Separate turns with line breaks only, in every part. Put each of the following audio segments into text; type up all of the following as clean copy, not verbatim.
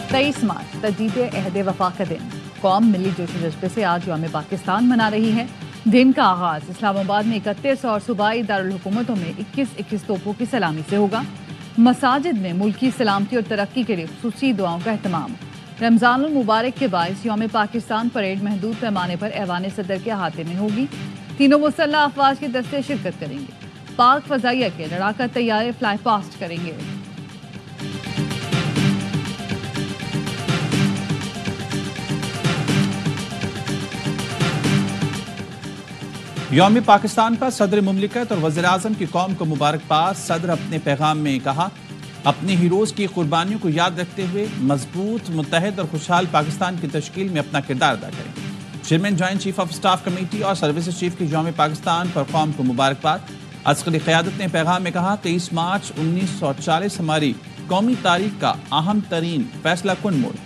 23 मार्च तजदीद अहद वफा का दिन। कौम मिली जोश जज्बे से आज यौम पाकिस्तान मना रही है। दिन का आगाज इस्लामाबाद में 31 और सूबाई दारुल हुकूमतों में 21-21 तोपों की सलामी से होगा। मसाजिद में मुल्की सलामती और तरक्की के लिए खुसूसी दुआओं का एहतमाम। रमजानुल मुबारक के बायस यौम पाकिस्तान परेड महदूद पैमाने पर ऐवान सदर के अहाते में होगी। तीनों मुसल्लह अफवाज के दस्ते शिरकत करेंगे। पाक फजाइया के लड़ाका तैयारे फ्लाई पास्ट करेंगे।
यौम पाकिस्तान पर सदर मुमलिकत और वज़ीर आज़म की कौम को मुबारकबाद। सदर अपने पैगाम में कहा, अपने हीरोज़ की कुर्बानियों को याद रखते हुए मजबूत, मुत्तहिद और खुशहाल पाकिस्तान की तश्कील में अपना किरदार अदा करें। Chairman joint chief of staff committee और सर्विसेज चीफ की यौम पाकिस्तान पर कौम को मुबारकबाद। अस्करी क़यादत ने पैगाम में कहा, 23 मार्च 1940 हमारी कौमी तारीख का अहम तरीन फैसला कुन मोड़।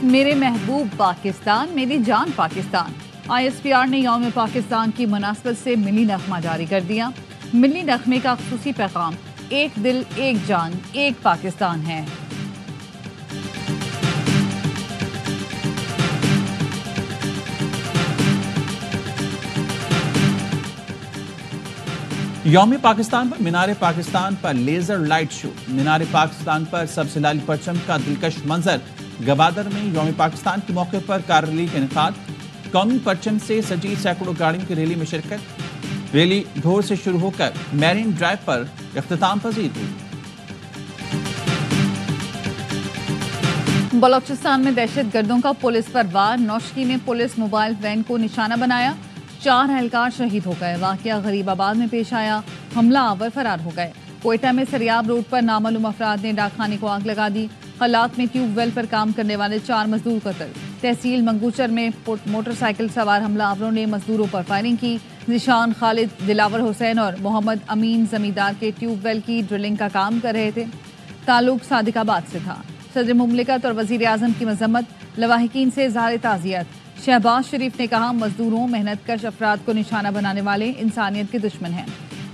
मेरे महबूब पाकिस्तान, मेरी जान पाकिस्तान। ISPR ने यौम पाकिस्तान की मुनासबत से मिली नगमा जारी कर दिया। मिली नगमे का खुसूसी पैगाम, एक दिल, एक जान, एक पाकिस्तान है।
यौम पाकिस्तान पर मीनार पाकिस्तान पर लेजर लाइट शो। मीनार पाकिस्तान पर सबसे लाल परचम का दिलकश मंजर। गवादर में यौम पाकिस्तान के मौके पर कार रैली का इनेकाद। कौमी परचम से सजी सैकड़ों गाड़ियों की रैली में शिरकत। रैली ढोर से शुरू होकर मैरीन ड्राइव पर इख्तिताम पजीर हुई।
बलोचिस्तान में दहशत गर्दों का पुलिस पर वार। नौशकी में पुलिस मोबाइल वैन को निशाना बनाया। 4 एहलकार शहीद हो गए। वाकया गरीबाबाद में पेश आया। हमला आवर फरार हो गए। कोयटा में सरियाब रोड पर नामालूम अफराद ने डाकखाने को आग लगा दी। खलात में ट्यूबवेल पर काम करने वाले 4 मजदूर कत्ल। तहसील मंगूचर में मोटरसाइकिल सवार हमलावरों ने मजदूरों पर फायरिंग की। निशान खालिद, दिलावर हुसैन और मोहम्मद अमीन जमींदार के ट्यूबवेल की ड्रिलिंग का काम कर रहे थे। ताल्लुक सादिकाबाद से था। सदर मुमलिकत और वजीर आजम की मजम्मत। लवाहिकीन से इज़हार ताज़ियत। शहबाज शरीफ ने कहा, मजदूरों, मेहनत कश अफराद को निशाना बनाने वाले इंसानियत के दुश्मन हैं।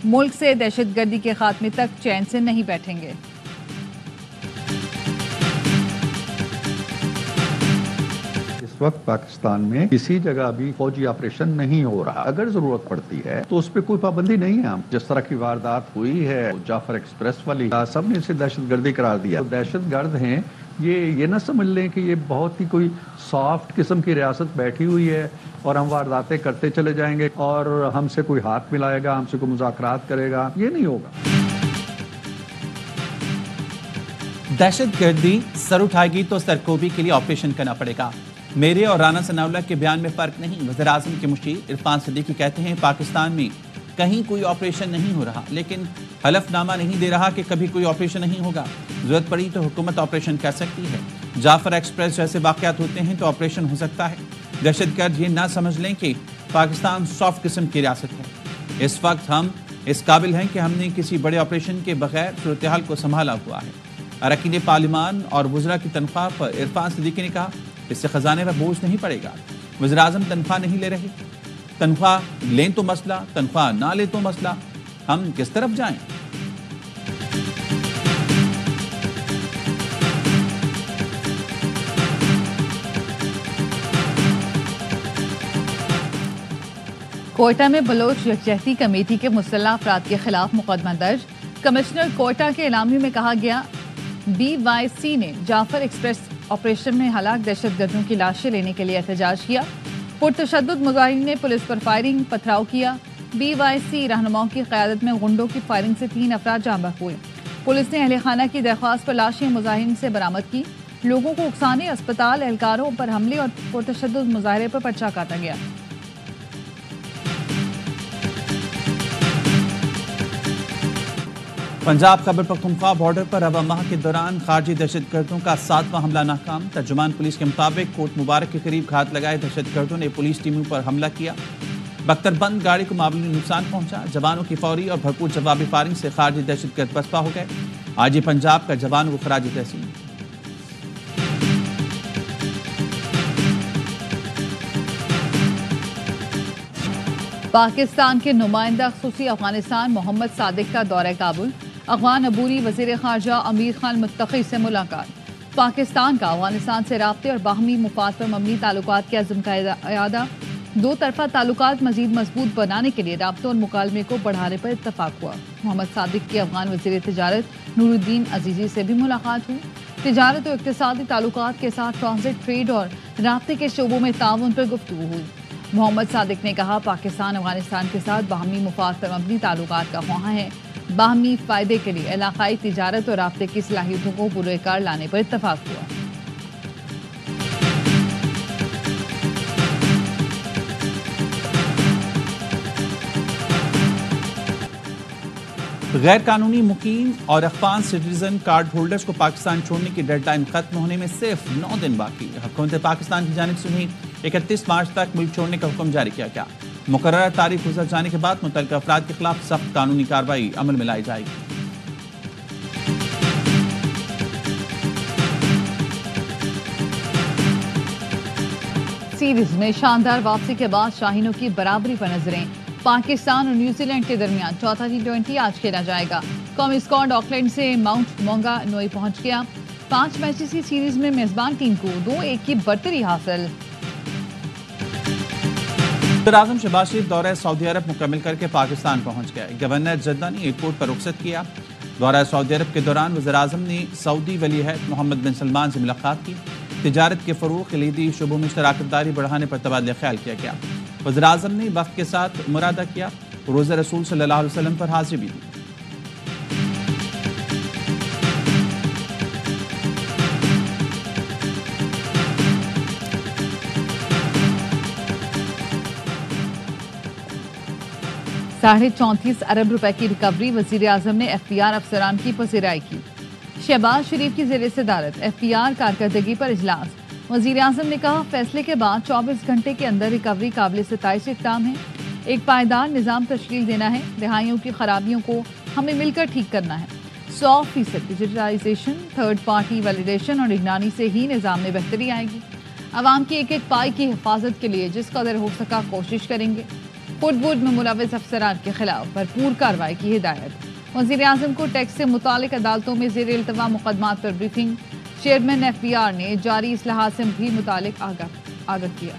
मुल्क से दहशत गर्दी के खात्मे तक चैन से नहीं बैठेंगे।
इस वक्त पाकिस्तान में किसी जगह भी फौजी ऑपरेशन नहीं हो रहा। अगर जरूरत पड़ती है तो उस पर कोई पाबंदी नहीं है। जिस तरह की वारदात हुई है जाफर एक्सप्रेस वाली, सब ने इसे दहशत गर्दी करार दिया। तो दहशत गर्द हैं ये न समझ लें कि ये बहुत ही कोई सॉफ्ट किस्म की रियासत बैठी हुई है और हम वारदातें करते चले जाएंगे और हमसे कोई हाथ मिलाएगा, हमसे कोई मुज़ाकरात करेगा, ये नहीं होगा।
दहशत गर्दी सर उठाएगी तो सरकोबी के लिए ऑपरेशन करना पड़ेगा। मेरे और राना सनाउल्लाह के बयान में फर्क नहीं। वज़ीर आज़म के मुशीर इरफान सिद्दीकी कहते हैं, पाकिस्तान में कहीं कोई ऑपरेशन नहीं हो रहा, लेकिन हलफनामा नहीं दे रहा कि कभी कोई ऑपरेशन नहीं होगा। जरूरत पड़ी तो हुकूमत ऑपरेशन कर सकती है। जाफर एक्सप्रेस जैसे वाक़यात होते हैं तो ऑपरेशन हो सकता है। दहशतगर्द ये ना समझ लें कि पाकिस्तान सॉफ्ट किस्म की रियासत है। इस वक्त हम इस काबिल हैं कि हमने किसी बड़े ऑपरेशन के बगैर सूरत हाल को संभाला हुआ है। अरकान पार्लिमान और वज़रा की तनख्वाह पर इरफान सिद्दीकी ने कहा, इससे खजाने पर बोझ नहीं पड़ेगा। वज़ीर आज़म तनख्वाह नहीं ले रहे। तनख्वाह लें तो मसला, तनख्वाह ना ले तो मसला। हम किस तरफ जाएं?
कोयटा में बलोच यकजहती कमेटी के मुसल्लह अफराद के खिलाफ मुकदमा दर्ज। कमिश्नर कोयटा के एलामी में कहा गया, BYC ने जाफर एक्सप्रेस ऑपरेशन में हलाक दहशतगर्दों की लाशें लेने के लिए एहतजाज किया। पुरतशद्दुद मुजाहिरीन ने पुलिस पर फायरिंग, पथराव किया। BYC रहनुमाओं की क़यादत में गुंडों की फायरिंग से 3 अफराद जाँ बहक हुए। पुलिस ने अहले खाना की दरख्वास्त पर लाशें मुजाहिरीन से बरामद की। लोगों को उकसाने, अस्पताल, एहलकारों पर हमले और पुरतशद्दुद मुजाहरे पर पर्चा काटा गया।
पंजाब खैबर पख्तूनख्वा बॉर्डर पर रवा माह के दौरान खारजी दहशतगर्दों का 7वां हमला नाकाम। तर्जुमान पुलिस के मुताबिक कोट मुबारक के करीब घात लगाए दहशतगर्दों ने पुलिस टीमों पर हमला किया। बख्तरबंद गाड़ी को मामूली नुकसान पहुंचा। जवानों की फौरी और भरपूर जवाबी फायरिंग से खारजी दहशतगर्द पसपा हो गए। आज पंजाब का जवानों को खराज तहसीन।
पाकिस्तान के नुमाइंदा खुसूसी अफगानिस्तान मोहम्मद सादिक का दौरा काबुल। افغان عبوری وزیر خارجہ امیر خان متقی سے ملاقات۔ پاکستان کا افغانستان سے رابطے اور باہمی مفاد پر مبنی تعلقات کے عزم کا اعادہ۔ دو طرفہ تعلقات مزید مضبوط بنانے کے لیے رابطوں اور مکالمے کو بڑھانے پر اتفاق ہوا۔ محمد صادق کی افغان وزیر تجارت نور الدین عزیزی سے بھی ملاقات ہوئی۔ تجارت اور اقتصادی تعلقات کے ساتھ ٹرانزٹ ٹریڈ اور رابطے کے شعبوں میں تعاون پر گفتگو ہوئی۔ محمد صادق نے کہا پاکستان افغانستان کے ساتھ باہمی مفاد پر مبنی تعلقات کا خواہاں ہے۔ باہمی فائدے کے لیے علاقائی تجارت اور رابطے کی صلاحیتوں کو پورے کار لانے پر اتفاق ہوا۔
غیر قانونی مقیم اور افغان سٹیزن کارڈ ہولڈرز کو پاکستان چھوڑنے کی ڈیڈ لائن ختم ہونے میں صرف 9 دن باقی۔ حکومت پاکستان کی جانب سے انہیں 31 مارچ تک ملک چھوڑنے کا حکم جاری کیا گیا۔ مقررہ تاریخ گزر جانے کے بعد متعلقہ افراد کے خلاف سخت قانونی کارروائی عمل میں لائی جائے گی۔
سیریز میں شاندار واپسی کے بعد شاہینوں کی برابری پر نظریں۔ پاکستان اور نیوزی لینڈ کے درمیان چوتھا T20 آج کھیلا جائے گا۔ قومی اسکواڈ آکلینڈ سے ماؤنٹ مونگا نوئی پہنچ گیا۔ 5 میچز کی سیریز میں میزبان ٹیم کو 2-1 کی برتری حاصل۔
صدر اعظم شہباز شریف دورہ سعودی عرب مکمل کر کے پاکستان پہنچ گئے۔ گورنر جدہ نے ایئرپورٹ پر رخصت کیا۔ دورہ سعودی عرب کے دوران وزیر اعظم نے سعودی ولی عہد محمد بن سلمان سے ملاقات کی۔ تجارت کے فروغ، کلیدی شعبوں میں شراکت داری بڑھانے پر تبادلہ خیال کیا گیا۔ وزیر اعظم نے وفد کے ساتھ مرادہ کیا، روزہ رسول صلی اللہ علیہ وسلم پر حاضری بھی دی۔
$34.5 ارب کی ریکوری، وزیر اعظم نے FBR افسران کی پذیرائی کی۔ شہباز شریف کی زیر صدارت FBR کارکردگی پر اجلاس۔ وزیر اعظم نے کہا فیصلے کے بعد 24 گھنٹے کے اندر ریکوری قابل ستائش اقدام ہے۔ ایک پائیدار نظام تشکیل دینا ہے۔ رہائیوں کی خرابیوں کو ہمیں مل کر ٹھیک کرنا ہے۔ 100% ڈیجیٹلائزیشن، تھرڈ پارٹی ویلیڈیشن اور نگرانی سے ہی نظام میں بہتری آئے گی۔ عوام کی ایک ایک پائی کی حفاظت کے لیے جس قدر ہو سکا کوشش کریں گے۔ فوڈ بورڈ میں ملوث افسران کے خلاف بھرپور کارروائی کی ہدایت۔ وزیر اعظم کو ٹیکس سے متعلق عدالتوں میں زیر التوا مقدمات پر بریفنگ۔ چیئرمین FBR نے جاری اصلاحات سے بھی متعلق آگاہ کیا۔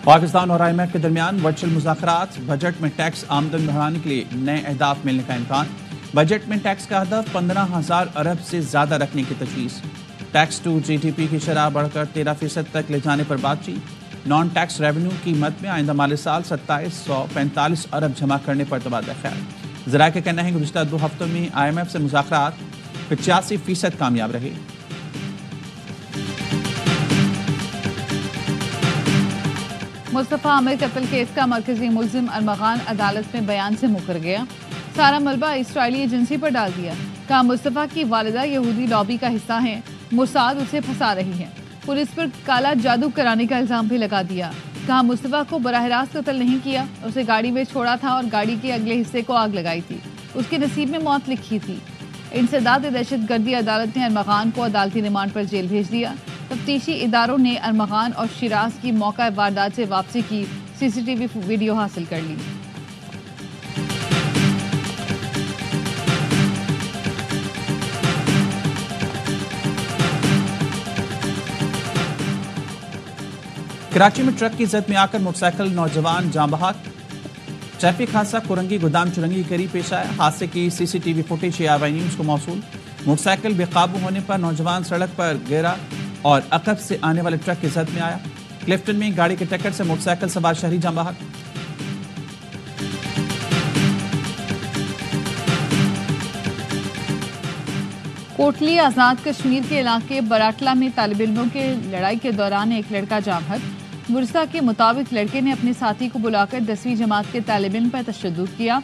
پاکستان اور IMF کے درمیان ورچوئل مذاکرات۔ بجٹ میں ٹیکس آمدن بڑھانے کے لیے نئے اہداف ملنے کا امکان۔ بجٹ میں ٹیکس کا ہدف 15,000 ارب سے زیادہ رکھنے کی تجویز۔ ٹیکس ٹو GDP کی شرح بڑھ کر 13% تک لے جانے پر بات چیت۔ نان ٹیکس ریونیو کی مد میں آئندہ مالی سال 2745 ارب جمع کرنے پر تبادلہ خیال۔ ذرائع کا کہنا ہے کہ گزشتہ 2 ہفتوں میں IMF سے مذاکرات 85% کامیاب رہے۔
مصطفیٰ عامر قتل کیس کا مرکزی ملزم ارمغان عدالت میں بیان سے مکر گیا۔ سارا ملبہ اسرائیلی ایجنسی پر ڈال دیا۔ کہا مصطفیٰ کی والدہ یہودی لابی کا حصہ ہیں، موساد اسے پھنسا رہی ہے۔ پولیس پر کالا جادو کرانے کا الزام بھی لگا دیا۔ کہا مصطفیٰ کو براہ راست قتل نہیں کیا، اسے گاڑی میں چھوڑا تھا اور گاڑی کے اگلے حصے کو آگ لگائی تھی۔ اس کے نصیب میں موت لکھی تھی۔ انسداد دہشت گردی عدالت نے ارمغان کو عدالتی ریمانڈ پر جیل بھیج دیا۔ تفتیشی اداروں نے ارمغان اور شیراز کی موقع واردات سے واپسی کی CCTV ویڈیو حاصل کر لی۔
کراچی میں ٹرک کی زد میں آ کر موٹر سائیکل نوجوان جاں بحق۔ ٹریفک حادثہ کورنگی گودام چرنگی کے قریب پیش آیا۔ حادثے کی CCTV فوٹیج ARY نیوز کو موصول۔ موٹر سائیکل بے قابو ہونے پر نوجوان سڑک پر گرا اور عقب سے آنے والے ٹرک کی زد میں آیا۔ کلفٹن میں گاڑی کے ٹکر سے موٹر سائیکل سوار شہری جاں بحق۔
کوٹلی آزاد کشمیر کے علاقے براٹلہ میں طالب علموں کے لڑائی کے دوران ایک لڑکا جاں بحق۔ ورثہ کے مطابق لڑکے نے اپنے ساتھی کو بلا کر 10ویں جماعت کے طالب علم پر تشدد کیا۔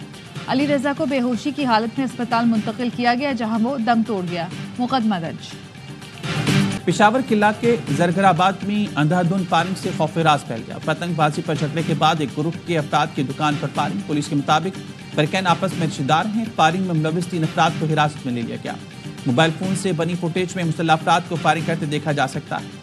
علی رضا کو بے ہوشی کی حالت میں اسپتال منتقل کیا گیا جہاں وہ دم توڑ گیا۔ مقدمہ درج۔
پشاور قلعہ کے زرگر آباد میں اندھا دھند فائرنگ سے خوف راز پھیل گیا۔ پتنگ بازی پر جھگڑے کے بعد ایک گروپ کے افراد کی دکان پر فائرنگ۔ پولیس کے مطابق فریقین آپس میں رشتہ دار ہیں۔ فائرنگ میں ملوث 3 افراد کو حراست میں لے لیا گیا۔ موبائل فون سے بنی فوٹیج میں مسلح افراد کو فائرنگ کرتے دیکھا جا سکتا ہے۔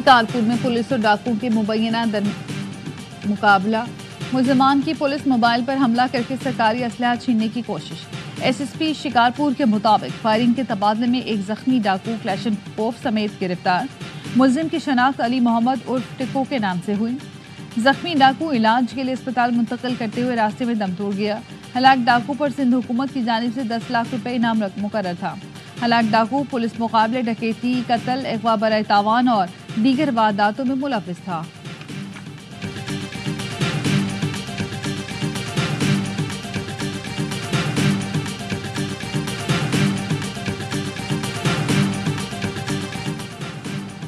शिकारपुर में पुलिस और डाकुओं के मुबैना मुकाबला। मुलजमान की पुलिस मोबाइल पर हमला करके सरकारी असलहा छीनने की कोशिश। एसएसपी शिकारपुर के मुताबिक फायरिंग के तबादले में एक जख्मी डाकू क्लैशनकोफ समेत गिरफ्तार। मुलजिम की शनाख्त अली मोहम्मद उर्फ टिक्को के नाम से हुई। जख्मी डाकू इलाज के लिए अस्पताल मुंतकिल करते हुए रास्ते में दम तोड़ गया। हलाक डाकू पर सिंध हुकूमत की जानिब से 10 लाख रुपए इनाम रकम मुकर्रर था। हलाक डाकू पुलिस मुकाबले, डकैती, कत्ल, अगवा बराए तावान और दीगर वारदातों में मुलव्विस था।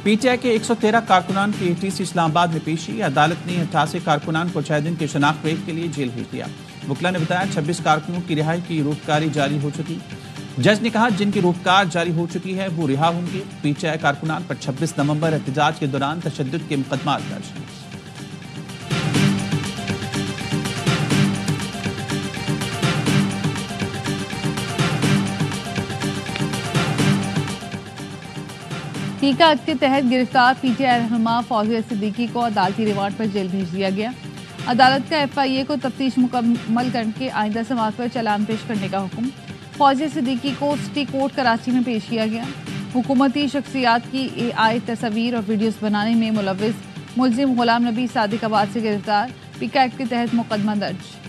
पीटीआई के 113 कारकुनान की एटीसी इस्लामाबाद में पेशी। अदालत ने 88 कारकुनान को 6 दिन के शनाख्त के लिए जेल भेज दिया। वकला ने बताया 26 कारकुनों की रिहाई की रोककारी जारी हो चुकी। जज ने कहा जिनकी रोककार जारी हो चुकी है वो रिहा होंगे। पीटीआई कारकुनान पर 26 नवंबर एहतजाज के दौरान तशद्दुद के मुकदमा दर्ज हैं।
टीका एक्ट के तहत गिरफ्तार पीटीआई रहनुमा फौजिया सिद्दीकी को अदालती रिमांड पर जेल भेज दिया गया। अदालत का एफआईए को तफ्तीश मुकम्मल करके आइंदा समाअत पर चालान पेश करने का हुक्म। फौजिया सिद्दीकी को सिटी कोर्ट कराची में पेश किया गया। हुकूमती शख्सियात की एआई तस्वीर और वीडियोस बनाने में मुलव्विस मुलजिम गुलाम नबी सादिक आबाद से गिरफ्तार। पीका एक्ट के तहत मुकदमा दर्ज।